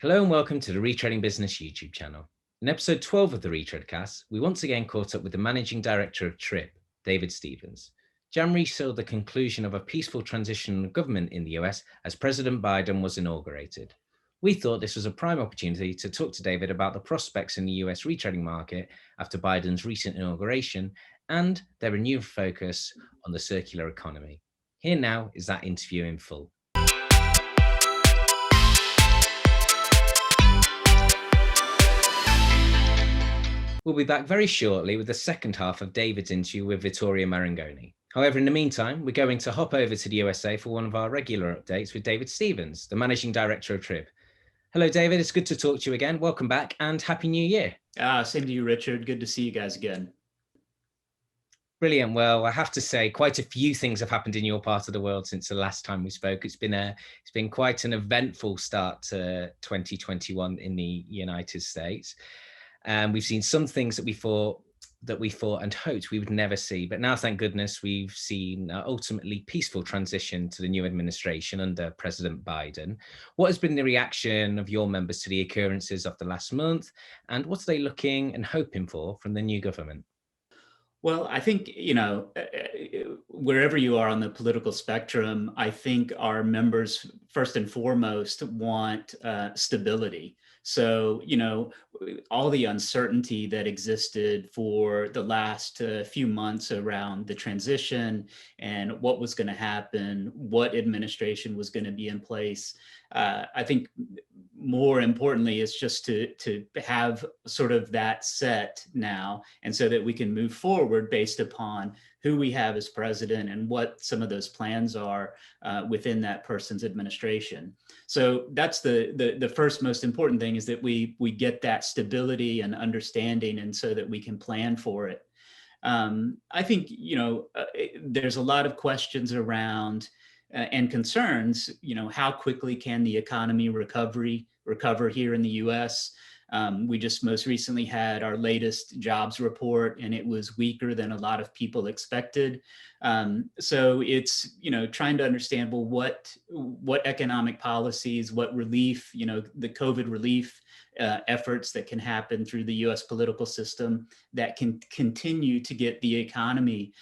Hello and welcome to the Retreading Business YouTube channel. In episode 12 of the Retreadcast, we once again caught up with the Managing Director of TRIB, David Stevens. January saw the conclusion of a peaceful transition of government in the US as President Biden was inaugurated. We thought this was a prime opportunity to talk to David about the prospects in the US retreading market after Biden's recent inauguration and their renewed focus on the circular economy. Here now is that interview in full. We'll be back very shortly with the second half of David's interview with Vittoria Marangoni. However, in the meantime, we're going to hop over to the USA for one of our regular updates with David Stevens, the Managing Director of TRIB. Hello, David. It's good to talk to you again. Welcome back and Happy New Year. Same to you, Richard. Good to see you guys again. Brilliant. Well, I have to say quite a few things have happened in your part of the world since the last time we spoke. It's been quite an eventful start to 2021 in the United States. And we've seen some things that we thought and hoped we would never see. But now, thank goodness, we've seen ultimately peaceful transition to the new administration under President Biden. What has been the reaction of your members to the occurrences of the last month? And what are they looking and hoping for from the new government? Well, I think, wherever you are on the political spectrum, I think our members, first and foremost, want stability. So, all the uncertainty that existed for the last few months around the transition and what was going to happen, what administration was going to be in place, I think more importantly is just to have sort of that set now, and so that we can move forward based upon who we have as president and what some of those plans are within that person's administration. So that's the first most important thing, is that we get that stability and understanding, and so that we can plan for it. I think there's a lot of questions around and concerns. How quickly can the economy recover here in the U.S.? We just most recently had our latest jobs report, and it was weaker than a lot of people expected. So it's, trying to understand, well, what economic policies, what relief, the COVID relief efforts that can happen through the U.S. political system that can continue to get the economy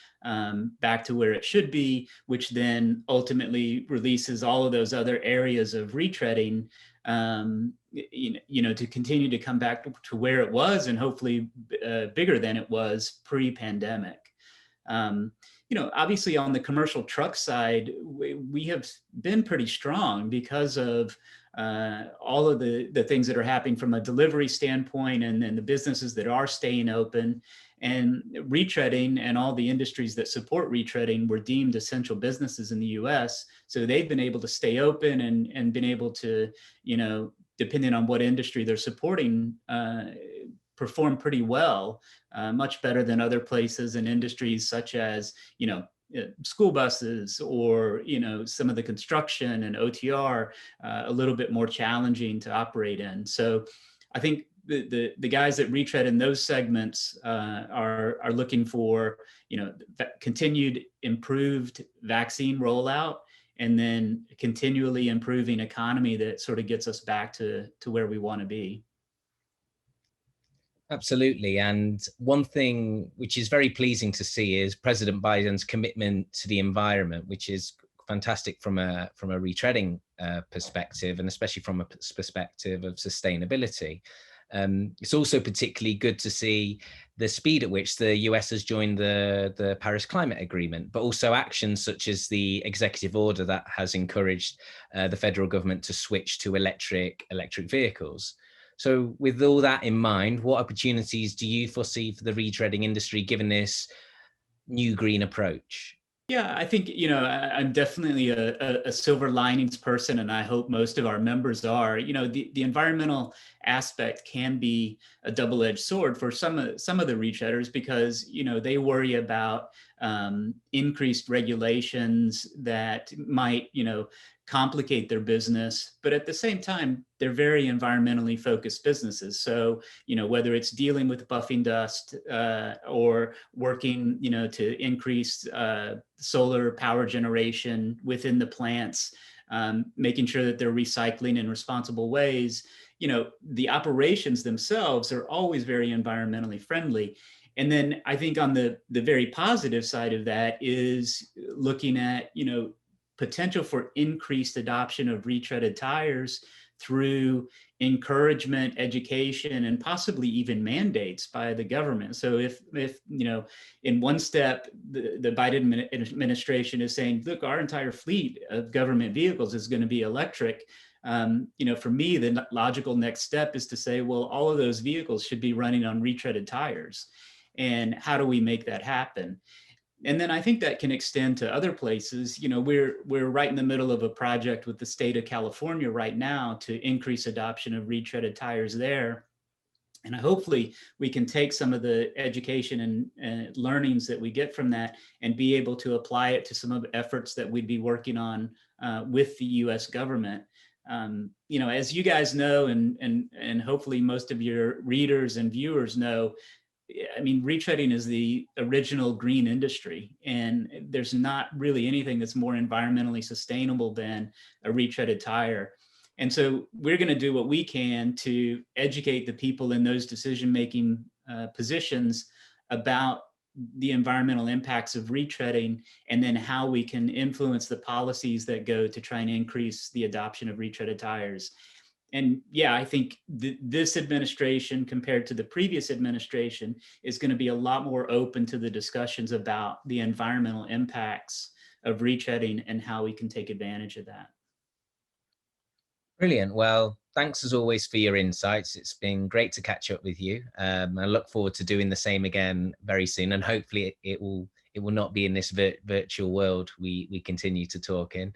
back to where it should be, which then ultimately releases all of those other areas of retreading, to continue to come back to where it was, and hopefully bigger than it was pre-pandemic. Obviously on the commercial truck side, we have been pretty strong because of all of the things that are happening from a delivery standpoint, and then the businesses that are staying open. And retreading and all the industries that support retreading were deemed essential businesses in the US. So they've been able to stay open and been able to, depending on what industry they're supporting, perform pretty well, much better than other places and industries such as, school buses or, some of the construction and OTR, a little bit more challenging to operate in. So I think the guys that retread in those segments are looking for, continued improved vaccine rollout, and then continually improving economy that sort of gets us back to where we want to be. Absolutely. And one thing which is very pleasing to see is President Biden's commitment to the environment, which is fantastic from a retreading perspective, and especially from a perspective of sustainability. It's also particularly good to see the speed at which the US has joined the Paris Climate Agreement, but also actions such as the executive order that has encouraged the federal government to switch to electric vehicles. So with all that in mind, what opportunities do you foresee for the retreading industry given this new green approach? Yeah, I think, I'm definitely a silver linings person, and I hope most of our members are. The environmental aspect can be a double-edged sword for some of the retreaders, because, they worry about increased regulations that might, complicate their business. But at the same time, they're very environmentally focused businesses. So, whether it's dealing with buffing dust or working, to increase solar power generation within the plants, making sure that they're recycling in responsible ways, the operations themselves are always very environmentally friendly. And then I think on the very positive side of that is looking at, potential for increased adoption of retreaded tires through encouragement, education, and possibly even mandates by the government. So if in one step, the Biden administration is saying, look, our entire fleet of government vehicles is going to be electric. For me, the logical next step is to say, well, all of those vehicles should be running on retreaded tires. And how do we make that happen? And then I think that can extend to other places. We're right in the middle of a project with the state of California right now to increase adoption of retreaded tires there. And hopefully we can take some of the education and learnings that we get from that and be able to apply it to some of the efforts that we'd be working on with the US government. As you guys know, and hopefully most of your readers and viewers know, I mean, retreading is the original green industry, and there's not really anything that's more environmentally sustainable than a retreaded tire. And so we're going to do what we can to educate the people in those decision-making positions about the environmental impacts of retreading, and then how we can influence the policies that go to try and increase the adoption of retreaded tires. And yeah, I think this administration compared to the previous administration is going to be a lot more open to the discussions about the environmental impacts of retreading and how we can take advantage of that. Brilliant. Well, thanks as always for your insights. It's been great to catch up with you. I look forward to doing the same again very soon, and hopefully it will not be in this virtual world we continue to talk in.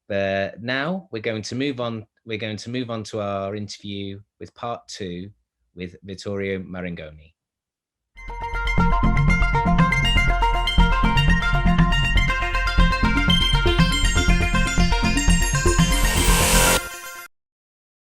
But now we're going to move on. We're going to move on to our interview with part 2 with Vittorio Marangoni.